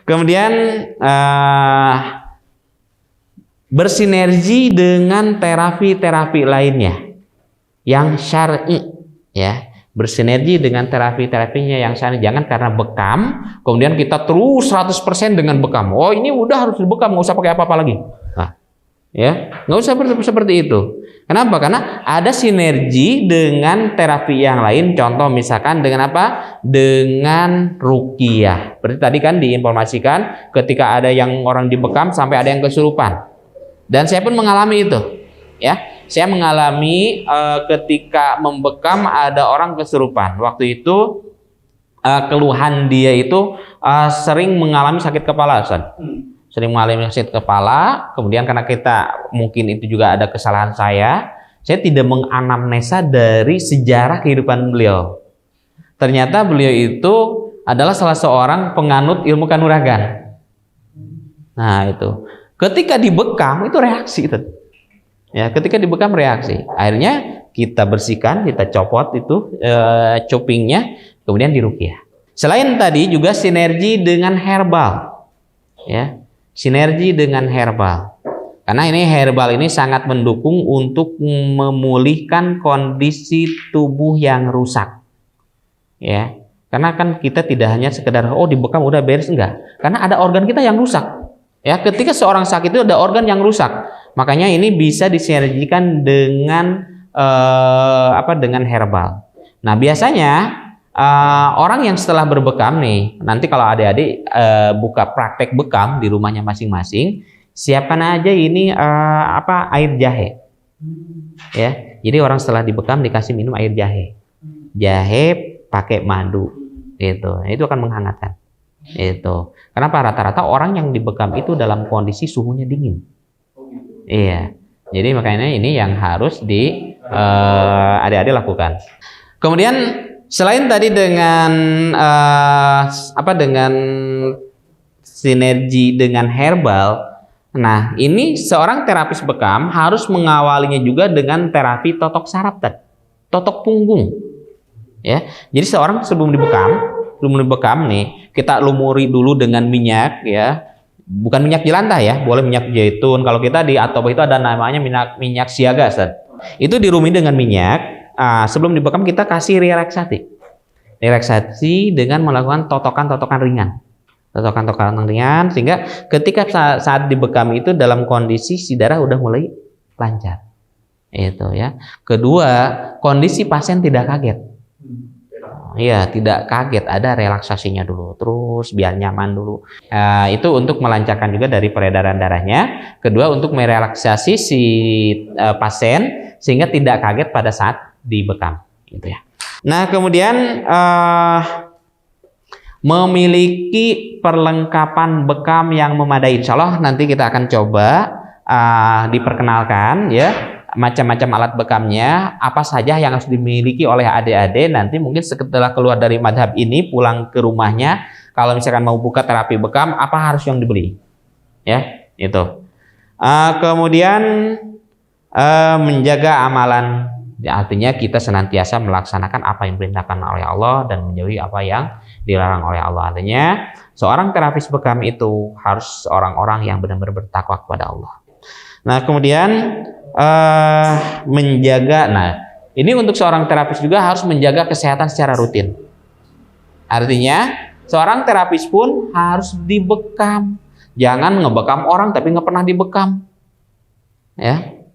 Kemudian bersinergi dengan terapi-terapi lainnya yang syar'i, ya. Bersinergi dengan terapi-terapinya yang syar'i. Jangan karena bekam kemudian kita terus 100% dengan bekam. Oh, ini udah harus dibekam, nggak usah pakai apa-apa lagi. Nah, ya, nggak usah seperti itu. Kenapa? Karena ada sinergi dengan terapi yang lain. Contoh misalkan dengan apa? Dengan ruqyah. Berarti tadi kan diinformasikan ketika ada yang orang dibekam sampai ada yang kesurupan. Dan saya pun mengalami itu. Ya, saya mengalami ketika membekam ada orang kesurupan. Waktu itu keluhan dia itu sering mengalami sakit kepala, Ustaz. Sering mengalami sakit kepala, kemudian karena kita mungkin itu juga ada kesalahan saya tidak menganamnesa dari sejarah kehidupan beliau. Ternyata beliau itu adalah salah seorang penganut ilmu kanuragan. Nah, itu. Ketika dibekam itu reaksi itu. Ya, ketika dibekam reaksi. Akhirnya kita bersihkan, kita copot itu cupingnya, kemudian diruqyah. Selain tadi juga sinergi dengan herbal. Ya. Sinergi dengan herbal. Karena ini herbal ini sangat mendukung untuk memulihkan kondisi tubuh yang rusak. Ya. Karena kan kita tidak hanya sekedar dibekam udah beres, enggak. Karena ada organ kita yang rusak. Ya, ketika seorang sakit itu ada organ yang rusak. Makanya ini bisa disinergikan dengan dengan herbal. Nah, biasanya orang yang setelah berbekam nih, nanti kalau adik-adik buka praktek bekam di rumahnya masing-masing, siapkan aja ini air jahe. Ya, jadi orang setelah dibekam dikasih minum air jahe. Jahe pakai madu, gitu. Itu akan menghangatkan. Itu. Kenapa? Rata-rata orang yang dibekam itu dalam kondisi suhunya dingin. Iya. Jadi makanya ini yang harus adik-adik lakukan. Kemudian selain tadi dengan dengan sinergi dengan herbal, nah ini seorang terapis bekam harus mengawalinya juga dengan terapi totok saraf tadi, totok punggung. Ya, jadi seorang sebelum dibekam nih, kita lumuri dulu dengan minyak, ya, bukan minyak jelantah ya, boleh minyak zaitun. Kalau kita di Atoba itu ada namanya minyak siaga, Ustaz. Itu dirumi dengan minyak. Sebelum dibekam kita kasih relaksasi dengan melakukan totokan-totokan ringan, sehingga ketika saat dibekam itu dalam kondisi si darah udah mulai lancar. Itu ya. Kedua, kondisi pasien tidak kaget. Iya, tidak kaget, ada relaksasinya dulu, terus biar nyaman dulu. Itu untuk melancarkan juga dari peredaran darahnya. Kedua, untuk merelaksasi si pasien sehingga tidak kaget pada saat dibekam, gitu ya. Nah, kemudian memiliki perlengkapan bekam yang memadai. Insya Allah nanti kita akan coba diperkenalkan ya macam-macam alat bekamnya, apa saja yang harus dimiliki oleh adik-adik. Nanti mungkin setelah keluar dari madhab ini pulang ke rumahnya, kalau misalkan mau buka terapi bekam, apa harus yang dibeli, ya itu. Kemudian menjaga amalan, ya, artinya kita senantiasa melaksanakan apa yang diperintahkan oleh Allah dan menjauhi apa yang dilarang oleh Allah. Artinya seorang terapis bekam itu harus orang-orang yang benar-benar bertakwa kepada Allah. Nah, kemudian menjaga, ini untuk seorang terapis juga harus menjaga kesehatan secara rutin. Artinya seorang terapis pun harus dibekam. Jangan ngebekam orang tapi nggak pernah dibekam. Ya,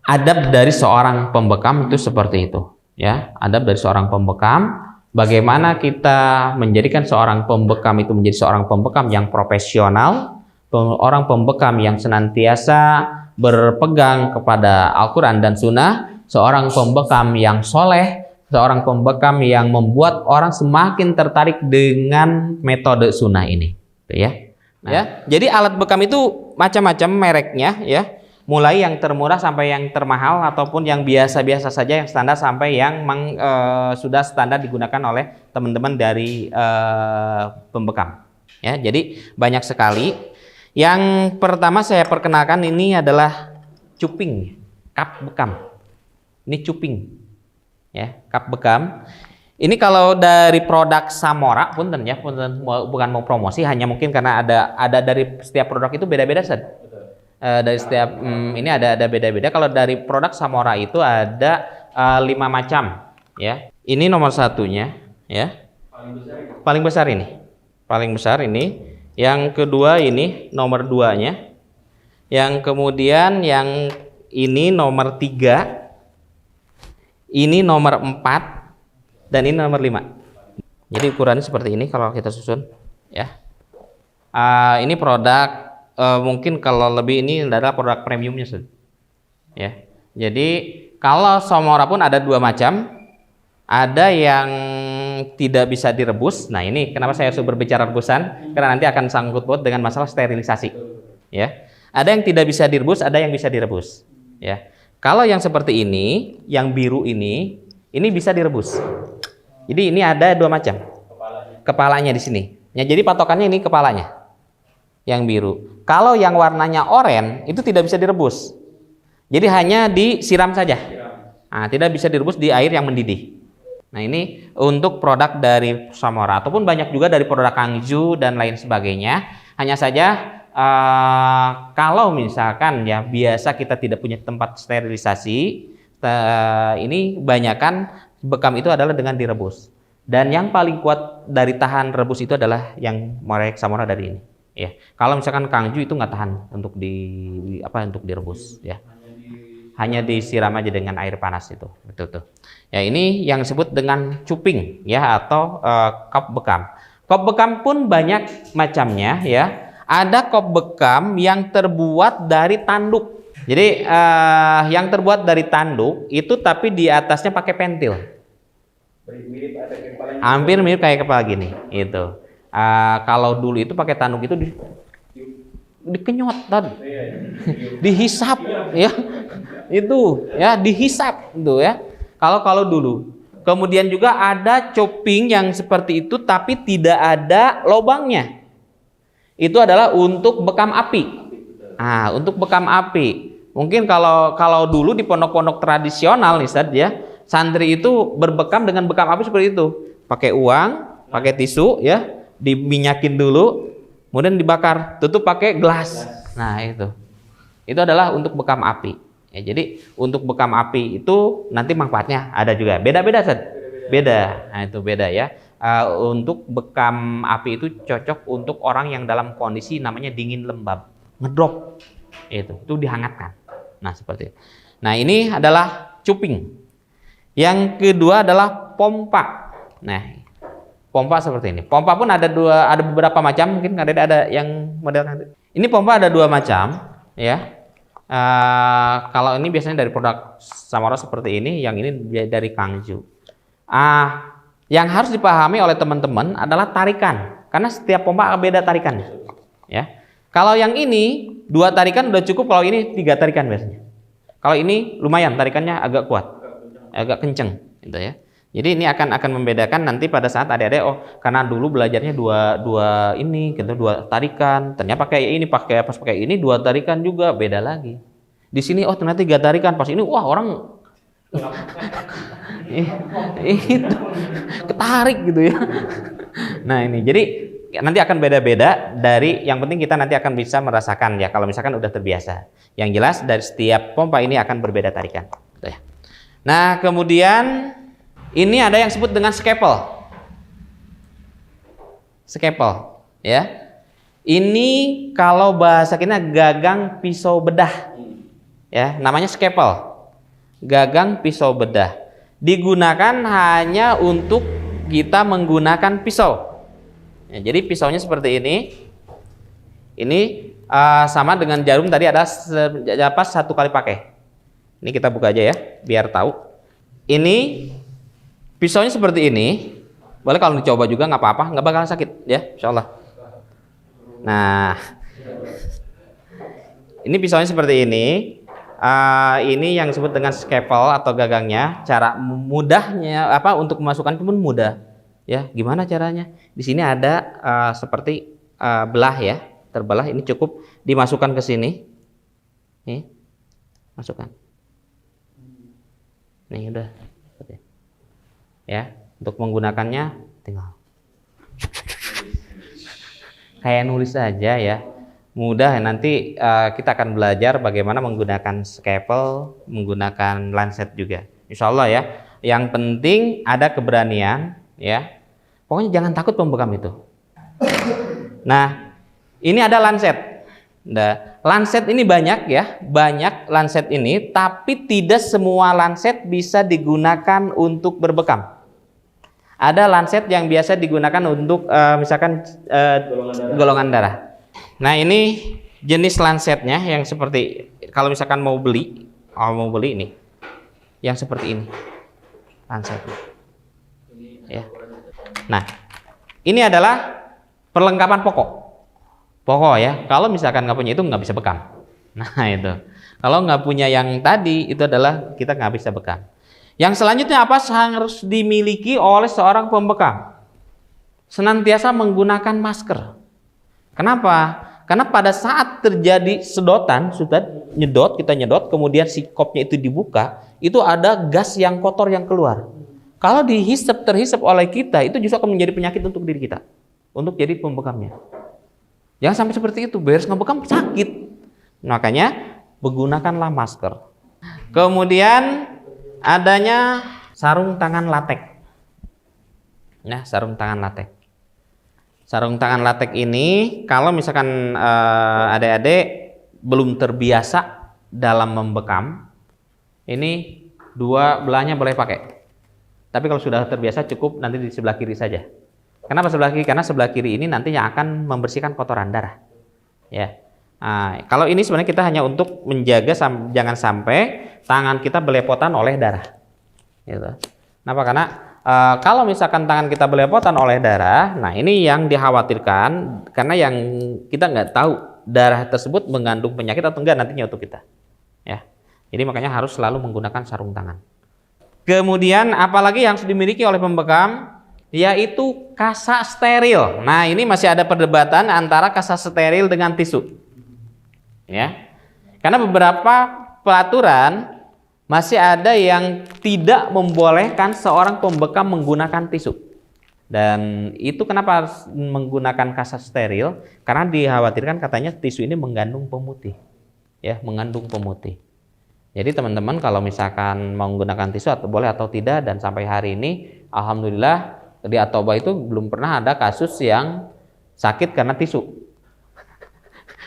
adab dari seorang pembekam itu seperti itu. Ya, adab dari seorang pembekam. Bagaimana kita menjadikan seorang pembekam itu menjadi seorang pembekam yang profesional, orang pembekam yang senantiasa berpegang kepada Al-Quran dan Sunnah, seorang pembekam yang soleh, seorang pembekam yang membuat orang semakin tertarik dengan metode Sunnah ini, ya. Ya, jadi alat bekam itu macam-macam mereknya, ya, mulai yang termurah sampai yang termahal ataupun yang biasa-biasa saja, yang standar sampai yang sudah standar digunakan oleh teman-teman dari pembekam. Ya, jadi banyak sekali. Yang pertama saya perkenalkan ini adalah cuping, kap bekam. Ini cuping, ya, kap bekam. Ini kalau dari produk Samora, punten ya, punten, bukan mau promosi, hanya mungkin karena ada dari setiap produk itu beda-beda, Ustaz. Dari setiap ini ada beda-beda. Kalau dari produk Samora itu ada 5 macam, ya. Ini nomor satunya, ya. Paling besar ini. Paling besar ini. Yang kedua ini nomor 2-nya. Yang kemudian yang ini nomor 3. Ini nomor 4. Dan ini nomor 5. Jadi ukurannya seperti ini kalau kita susun, ya. Ini produk mungkin kalau lebih ini adalah produk premiumnya, ya. Jadi kalau Samora pun ada 2 macam. Ada yang tidak bisa direbus. Nah, ini kenapa saya harus berbicara rebusan? Karena nanti akan sangkut paut dengan masalah sterilisasi, ya. Ada yang tidak bisa direbus, ada yang bisa direbus, ya. Kalau yang seperti ini, yang biru ini bisa direbus. Jadi ini ada 2 macam. Kepalanya di sini. Ya, jadi patokannya ini kepalanya. Yang biru. Kalau yang warnanya oranye itu tidak bisa direbus. Jadi hanya disiram saja. Nah, tidak bisa direbus di air yang mendidih. Nah, ini untuk produk dari Samora ataupun banyak juga dari produk Kangju dan lain sebagainya. Hanya saja kalau misalkan ya biasa kita tidak punya tempat sterilisasi, ini banyakan bekam itu adalah dengan direbus. Dan yang paling kuat dari tahan rebus itu adalah yang merek Samora dari ini. Ya, kalau misalkan Kangju itu nggak tahan untuk untuk direbus, ya. Hanya disiram aja dengan air panas itu, betul tuh. Ya, ini yang disebut dengan cuping, ya, atau kop bekam. Kop bekam pun banyak macamnya, ya. Ada kop bekam yang terbuat dari tanduk. Jadi yang terbuat dari tanduk itu tapi di atasnya pakai pentil. Hampir mirip kayak kepala gini, itu. Kalau dulu itu pakai tanduk itu dikenyot tadi, dihisap, ya, itu, ya, dihisap, itu, ya. Kalau dulu, kemudian juga ada coping yang seperti itu tapi tidak ada lubangnya. Itu adalah untuk bekam api. Untuk bekam api. Mungkin kalau dulu di pondok-pondok tradisional nih, Ustaz, ya, santri itu berbekam dengan bekam api seperti itu. Pakai uang, pakai tisu, ya, diminyakin dulu, kemudian dibakar, tutup pakai gelas. Nah, itu adalah untuk bekam api. Ya, jadi untuk bekam api itu nanti manfaatnya ada juga. Beda-beda, Ustaz. Beda. Nah, itu beda, ya. Untuk bekam api itu cocok untuk orang yang dalam kondisi namanya dingin lembab, ngedrop. Itu dihangatkan. Nah, seperti itu. Nah, ini adalah cuping. Yang kedua adalah pompa. Nah, pompa seperti ini. Pompa pun ada beberapa macam. Mungkin ada yang model nanti. Ini pompa ada 2 macam, ya. Kalau ini biasanya dari produk Samora seperti ini, yang ini dari Kangju. Yang harus dipahami oleh teman-teman adalah tarikan, karena setiap pompa beda tarikannya, ya. Kalau yang ini 2 tarikan udah cukup, kalau ini 3 tarikan biasanya. Kalau ini lumayan tarikannya agak kuat, agak kenceng, gitu, ya. Jadi ini akan membedakan nanti pada saat adik-adik, karena dulu belajarnya dua ini, gitu, 2 tarikan. Ternyata pas pakai ini 2 tarikan juga beda lagi. Di sini ternyata 3 tarikan, pas ini orang itu ketarik gitu, ya. Nah, ini jadi nanti akan beda-beda dari, yang penting kita nanti akan bisa merasakan, ya, kalau misalkan udah terbiasa. Yang jelas dari setiap pompa ini akan berbeda tarikan, gitu, ya. Nah, kemudian ini ada yang disebut dengan scalpel. Scalpel, ya. Ini kalau bahasa kita gagang pisau bedah. Ya, namanya scalpel. Gagang pisau bedah. Digunakan hanya untuk kita menggunakan pisau. Ya, jadi pisaunya seperti ini. Ini sama dengan jarum tadi, ada 1 kali pakai. Ini kita buka aja, ya, biar tahu. Ini pisaunya seperti ini. Boleh kalau dicoba juga nggak apa-apa, nggak bakalan sakit, ya, insya Allah. Nah, ini pisaunya seperti ini. Ini yang disebut dengan scalpel atau gagangnya. Cara mudahnya untuk memasukkan pun mudah, ya. Gimana caranya? Di sini ada seperti belah, ya, terbelah. Ini cukup dimasukkan ke sini. Nih, masukkan. Nih, udah. Ya, Untuk menggunakannya tinggal kayak nulis saja ya. Mudah. Nanti kita akan belajar bagaimana menggunakan scalpel, menggunakan lancet juga. Insya Allah ya. Yang penting ada keberanian ya. Pokoknya jangan takut membekam itu. Nah, ini ada lancet. Nah, lancet ini banyak ya, banyak lancet ini, tapi tidak semua lancet bisa digunakan untuk berbekam. Ada lancet yang biasa digunakan untuk misalkan golongan darah. Nah, ini jenis lancetnya yang seperti kalau misalkan mau beli ini, yang seperti ini lancetnya. Ya. Nah, ini adalah perlengkapan pokok ya. Kalau misalkan nggak punya itu nggak bisa bekam. Nah itu. Kalau nggak punya yang tadi itu adalah kita nggak bisa bekam. Yang selanjutnya apa harus dimiliki oleh seorang pembekam? Senantiasa menggunakan masker. Kenapa? Karena pada saat terjadi sedotan, sudah kita nyedot, kemudian si kopnya itu dibuka, itu ada gas yang kotor yang keluar. Kalau terhisap oleh kita, itu justru akan menjadi penyakit untuk diri kita, untuk jadi pembekamnya. Jangan sampai seperti itu, beres ngebekam sakit. Makanya menggunakanlah masker. Kemudian adanya sarung tangan latek. Nah, sarung tangan latek. Sarung tangan latek ini kalau misalkan adik-adik belum terbiasa dalam membekam, ini dua belahnya boleh pakai. Tapi kalau sudah terbiasa cukup nanti di sebelah kiri saja. Kenapa sebelah kiri? Karena sebelah kiri ini nantinya akan membersihkan kotoran darah. Ya. Nah, kalau ini sebenarnya kita hanya untuk menjaga jangan sampai tangan kita belepotan oleh darah. Gitu. Kenapa? Karena kalau misalkan tangan kita belepotan oleh darah, nah ini yang dikhawatirkan karena yang kita nggak tahu darah tersebut mengandung penyakit atau enggak nantinya untuk kita. Ya. Jadi makanya harus selalu menggunakan sarung tangan. Kemudian apalagi yang harus dimiliki oleh pembekam? Yaitu kasa steril. Nah, ini masih ada perdebatan antara kasa steril dengan tisu. Ya. Karena beberapa peraturan masih ada yang tidak membolehkan seorang pembekam menggunakan tisu. Dan itu kenapa harus menggunakan kasa steril? Karena dikhawatirkan katanya tisu ini mengandung pemutih. Ya, mengandung pemutih. Jadi teman-teman kalau misalkan mau menggunakan tisu atau boleh atau tidak, dan sampai hari ini alhamdulillah di Atoba itu belum pernah ada kasus yang sakit karena tisu.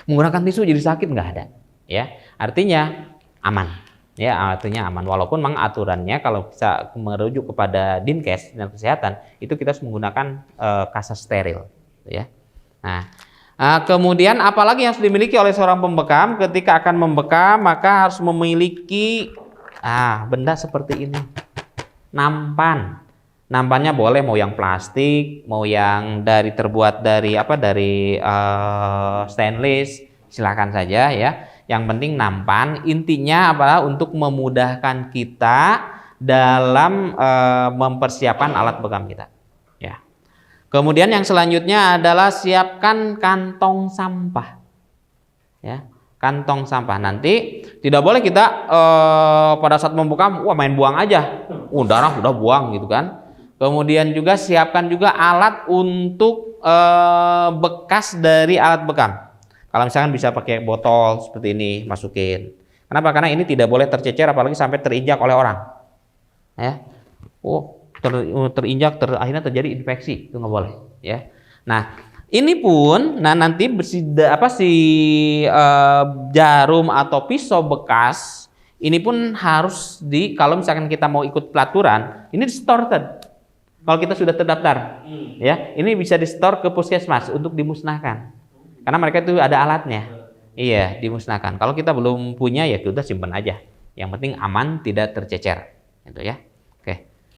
Menggunakan tisu jadi sakit nggak ada, ya. Artinya aman, ya. Artinya aman. Walaupun memang aturannya kalau bisa merujuk kepada Dinkes dan kesehatan itu kita harus menggunakan kasa steril, ya. Nah, kemudian apalagi yang harus dimiliki oleh seorang pembekam ketika akan membekam maka harus memiliki benda seperti ini, nampan. Nampannya boleh mau yang plastik, mau yang terbuat dari stainless, silakan saja ya. Yang penting nampan. Intinya adalah untuk memudahkan kita dalam mempersiapkan alat bekam kita. Ya. Kemudian yang selanjutnya adalah siapkan kantong sampah. Ya, kantong sampah. Nanti tidak boleh kita pada saat membekam, main buang aja. Darah udah buang gitu kan. Kemudian juga siapkan juga alat untuk bekas dari alat bekam. Kalau misalkan bisa pakai botol seperti ini, masukin. Kenapa? Karena ini tidak boleh tercecer apalagi sampai terinjak oleh orang. Ya. Terinjak akhirnya terjadi infeksi, itu nggak boleh, ya. Nah, ini pun nanti jarum atau pisau bekas ini pun harus kalau misalkan kita mau ikut pelaturan, ini distorted. Kalau kita sudah terdaftar, ya, ini bisa di-store ke puskesmas untuk dimusnahkan. Karena mereka itu ada alatnya. Iya, dimusnahkan. Kalau kita belum punya ya sudah simpan aja. Yang penting aman, tidak tercecer, gitu ya.